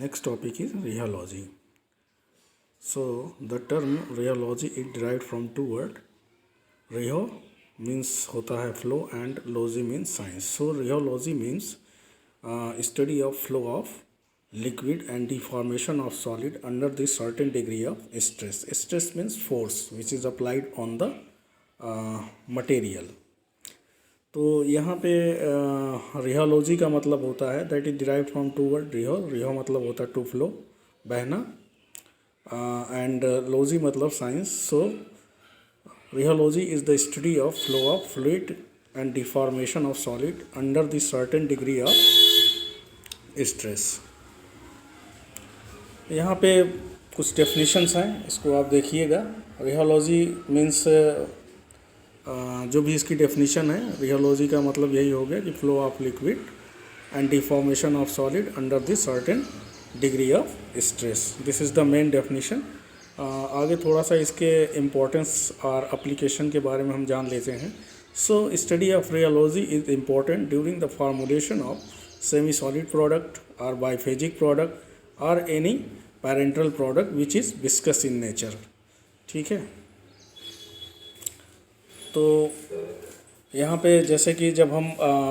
Next topic is rheology. So the term rheology is derived from two words. Rheo means होता है flow and logy means science. So rheology means study of flow of liquid and deformation of solid under the certain degree of stress. Stress means force which is applied on the material. तो यहाँ पे रिहोलॉजी का मतलब होता है that is derive from to word rheo. Rheo मतलब होता है टू फ्लो, बहना, एंड लॉजी मतलब science. So rheology is the study of flow of fluid and deformation of solid under the certain degree of stress. यहाँ पे कुछ definitions हैं, इसको आप देखिएगा. रिहोलॉजी मीन्स जो भी इसकी डेफिनेशन है, रिहोलॉजी का मतलब यही हो गया कि flow of liquid and deformation of solid under the certain degree of stress. This is the main definition. आगे थोड़ा सा इसके इम्पोर्टेंस और एप्लीकेशन के बारे में हम जान लेते हैं. So study of rheology is important during the formulation of semi solid product और बाइफेजिक प्रोडक्ट और any parenteral product which is viscous in nature. ठीक है. तो यहाँ पे जैसे कि जब हम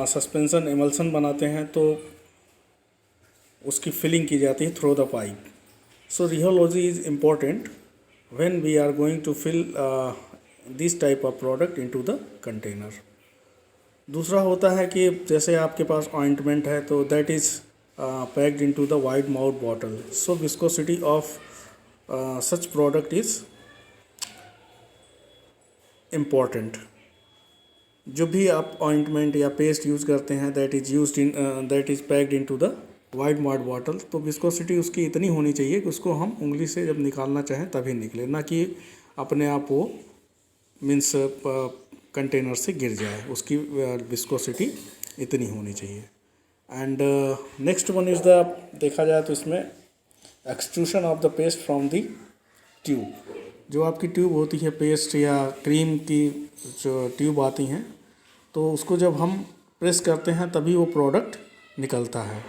सस्पेंशन एमल्सन बनाते हैं तो उसकी फिलिंग की जाती है through the pipe. So rheology is important when we are going to fill this type of product into the container. दूसरा होता है कि जैसे आपके पास ऑइंटमेंट है तो that is packed into the wide mouth bottle. So viscosity of such product is important. जो भी आप ऑइंटमेंट या पेस्ट यूज़ करते हैं that is packed into the wide mouth bottle, तो विस्कोसिटी उसकी इतनी होनी चाहिए कि उसको हम उंगली से जब निकालना चाहें तभी निकले, ना कि अपने आप वो मीन्स कंटेनर से गिर जाए. उसकी विस्कोसिटी इतनी होनी चाहिए. And next one is the, देखा जाए तो इसमें extrusion of the paste from the tube. जो आपकी ट्यूब होती है पेस्ट या क्रीम की जो ट्यूब आती हैं, तो उसको जब हम प्रेस करते हैं तभी वो प्रोडक्ट निकलता है.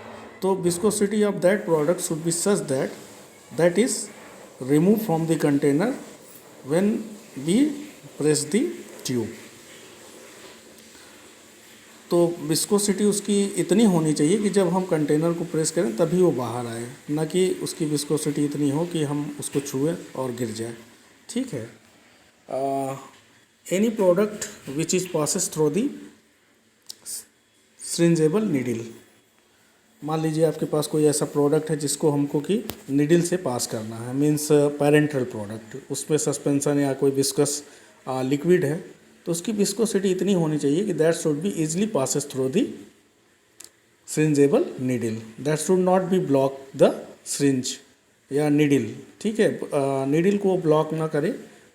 तो viscosity of that product should be such that is remove from the container when we press the tube. तो विस्कोसिटी उसकी इतनी होनी चाहिए कि जब हम कंटेनर को प्रेस करें तभी वो बाहर आए, ना कि उसकी विस्कोसिटी इतनी हो कि हम उसको छुए और गिर जाए. ठीक है. Any product which is passes through the syringeable needle. मान लीजिए आपके पास कोई ऐसा प्रोडक्ट है जिसको हमको कि नीडल से पास करना है, मीन्स पैरेंटल प्रोडक्ट. उसमें सस्पेंसन या कोई विस्कस लिक्विड है, तो उसकी विस्कोसिटी इतनी होनी चाहिए कि that should be easily passes through the syringeable needle. That should not be block the syringe या नीडल. ठीक है. नीडल को ब्लॉक ना करे,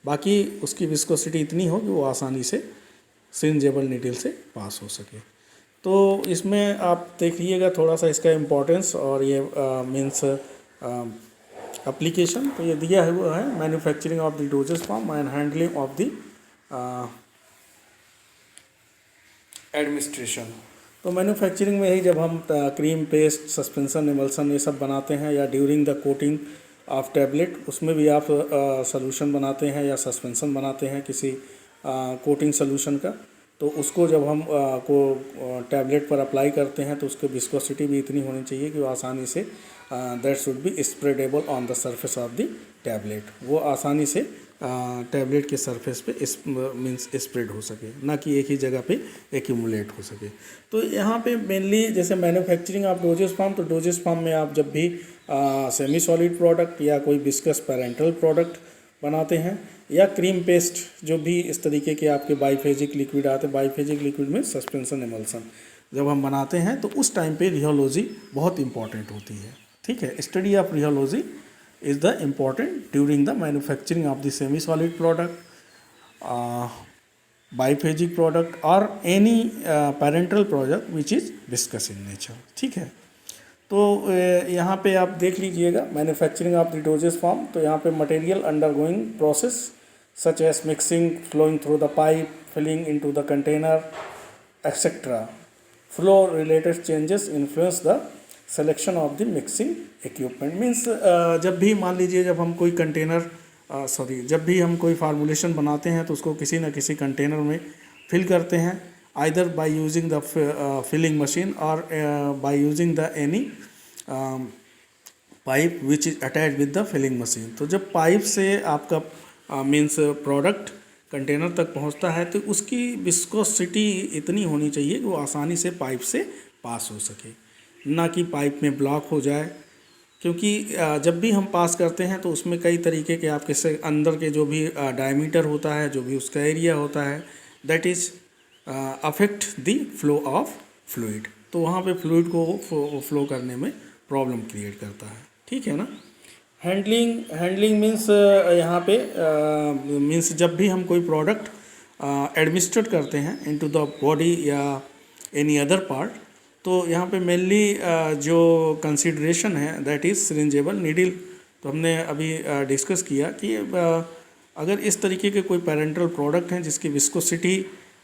बाकी उसकी विस्कोसिटी इतनी हो कि वो आसानी से सिरिंजेबल नीडल से पास हो सके. तो इसमें आप देखिएगा थोड़ा सा इसका इम्पोर्टेंस और ये मीन्स एप्लीकेशन. तो ये दिया हुआ है manufacturing of the dosages form and handling of the administration. तो मैन्युफैक्चरिंग में ही जब हम क्रीम, पेस्ट, सस्पेंशन, एमल्सन ये सब बनाते हैं, या during the coating of tablet, उसमें भी आप सॉल्यूशन बनाते हैं या सस्पेंशन बनाते हैं किसी कोटिंग सॉल्यूशन का, तो उसको जब हम को टैबलेट पर अप्लाई करते हैं तो उसकी विस्कोसिटी भी इतनी होनी चाहिए कि वो आसानी से that should be spreadable on the surface of the tablet. वो आसानी से टैबलेट के सरफेस पे मीन्स स्प्रेड हो सके, ना कि एक ही जगह पे एक्यूमुलेट हो सके. तो यहाँ पे मेनली जैसे मैन्युफैक्चरिंग ऑफ डोजेस फॉर्म, तो डोजेस फॉर्म में आप जब भी सेमी सॉलिड प्रोडक्ट या कोई विस्कस पैरेंटल प्रोडक्ट बनाते हैं, या क्रीम पेस्ट, जो भी इस तरीके के आपके बाइफेजिक लिक्विड आते हैं, बाइफेजिक लिक्विड में सस्पेंशन एमल्सन जब हम बनाते हैं, तो उस टाइम पे रिहोलॉजी बहुत इंपॉर्टेंट होती है. ठीक है. Study of rheology is the important during the manufacturing of the semi solid product, biphasic product or any parental product which is viscous in nature. ठीक है. तो यहाँ पे आप देख लीजिएगा manufacturing of the dosages form. तो यहाँ पे material undergoing process such as mixing, flowing through the pipe, filling into the container, etcetera. Flow related changes influence the selection of the mixing equipment means जब भी मान लीजिए जब हम कोई कंटेनर जब भी हम कोई फार्मूलेशन बनाते हैं तो उसको किसी न किसी कंटेनर में फिल करते हैं, either by using the filling machine और by using the any pipe which is attach with the filling machine. तो जब पाइप से आपका मीन्स प्रोडक्ट कंटेनर तक पहुंचता है तो उसकी विस्कोसिटी इतनी होनी चाहिए कि वो आसानी से पाइप से पास हो सके, ना कि पाइप में ब्लॉक हो जाए। क्योंकि जब भी हम पास करते हैं तो उसमें कई तरीके के आपके से अंदर के जो भी डायमीटर होता है, जो भी उसका एरिया होता है, that is affect the flow of fluid. तो वहाँ पे फ्लूइड को फ्लो करने में प्रॉब्लम क्रिएट करता है, ठीक है ना। हैंडलिंग मीन्स यहाँ पे मीन्स जब भी हम कोई प्रोडक्ट एडमिनिस्ट्रेट करते हैं इनटू द बॉडी या एनी अदर पार्ट, तो यहाँ पे मेनली जो कंसिडरेशन है दैट इज़ सिरिंजेबल नीडल। तो हमने अभी डिस्कस किया कि अगर इस तरीके के कोई पेरेंटल प्रोडक्ट हैं जिसकी विस्कोसिटी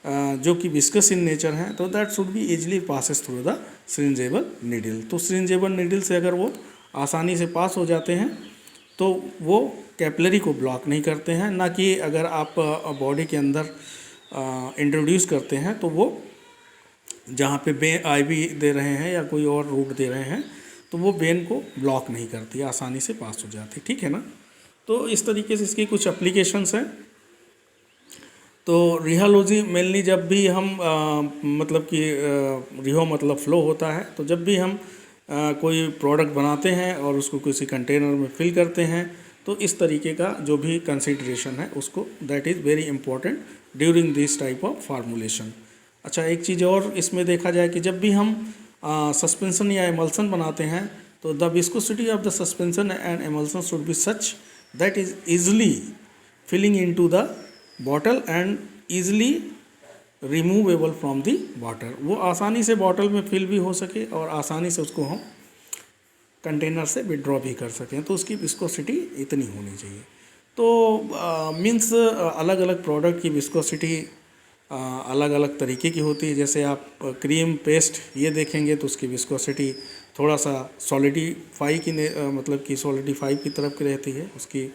जो कि विस्कस इन नेचर है, तो that should be easily passes through the syringeable needle. तो सिरिंजेबल नीडल से अगर वो आसानी से पास हो जाते हैं तो वो कैपिलरी को ब्लॉक नहीं करते हैं, ना कि अगर आप बॉडी के अंदर इंट्रोड्यूस करते हैं तो वो जहाँ पे आईवी दे रहे हैं या कोई और रूट दे रहे हैं तो वो वेन को ब्लॉक नहीं करती, आसानी से पास हो जाती, ठीक है ना। तो इस तरीके से इसकी कुछ एप्लीकेशंस हैं। तो रिहालॉजी मेनली जब भी हम मतलब कि रिहो मतलब फ्लो होता है, तो जब भी हम कोई प्रोडक्ट बनाते हैं और उसको किसी कंटेनर में फिल करते हैं तो इस तरीके का जो भी कंसिडरेशन है उसको that is very important during this type of formulation. अच्छा, एक चीज़ और इसमें देखा जाए कि जब भी हम सस्पेंशन या एमल्सन बनाते हैं तो the viscosity of the suspension and emulsion should be such that is easily filling into the bottle and easily removable from the water. वो आसानी से बॉटल में फिल भी हो सके और आसानी से उसको हम कंटेनर से विड्रॉ भी कर सकें, तो उसकी विस्कोसिटी इतनी होनी चाहिए। तो मीन्स अलग अलग प्रोडक्ट की विस्कोसिटी अलग अलग तरीके की होती है। जैसे आप क्रीम पेस्ट ये देखेंगे तो उसकी विस्कोसिटी थोड़ा सा सॉलिडिफाई की मतलब कि सॉलिडिफाई की तरफ की रहती है। उसकी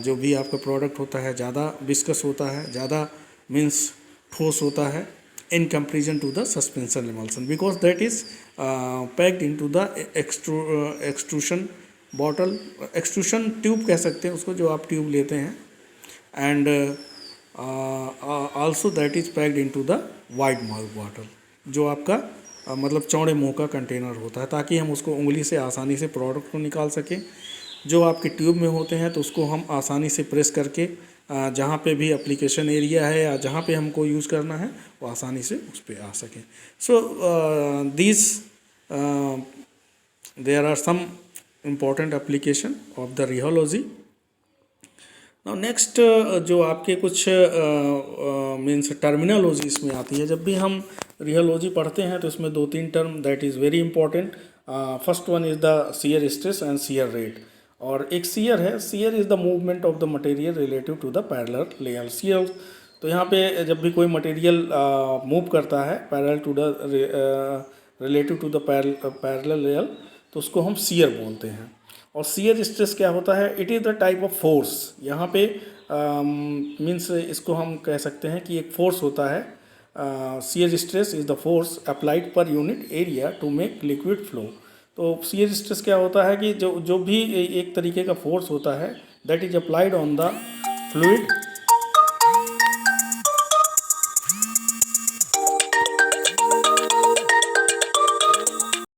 जो भी आपका प्रोडक्ट होता है ज़्यादा विस्कस होता है, ज़्यादा मीन्स ठोस होता है in comparison to the suspension emulsion, because that is packed into the extrusion bottle, extrusion tube कह सकते हैं उसको, जो आप ट्यूब लेते हैं, and also that is packed into the wide mouth bottle, जो आपका मतलब चौड़े मुंह का कंटेनर होता है, ताकि हम उसको उंगली से आसानी से प्रोडक्ट को निकाल सकें। जो आपके ट्यूब में होते हैं तो उसको हम आसानी से प्रेस करके जहाँ पे भी एप्लीकेशन एरिया है या जहाँ पे हमको यूज़ करना है वो आसानी से उस पर आ सके। So these there are some important application of the rheology. Now next जो आपके कुछ मीन्स टर्मिनोलॉजी इसमें आती है। जब भी हम रिहोलॉजी पढ़ते हैं तो इसमें 2-3 term that is very important. First one is the shear stress and shear rate, और एक शियर है, shear is the movement of the material relative to the parallel layer. Shear, तो यहाँ पे जब भी कोई मटेरियल मूव करता है parallel to the relative to the parallel layer तो उसको हम शियर बोलते हैं। और शियर स्ट्रेस क्या होता है, it is the type of force. यहाँ पे मीन्स इसको हम कह सकते हैं कि एक फोर्स होता है। Shear stress is the force applied per unit area to make liquid flow. तो शियर स्ट्रेस क्या होता है कि जो भी एक तरीके का फोर्स होता है that is applied on the fluid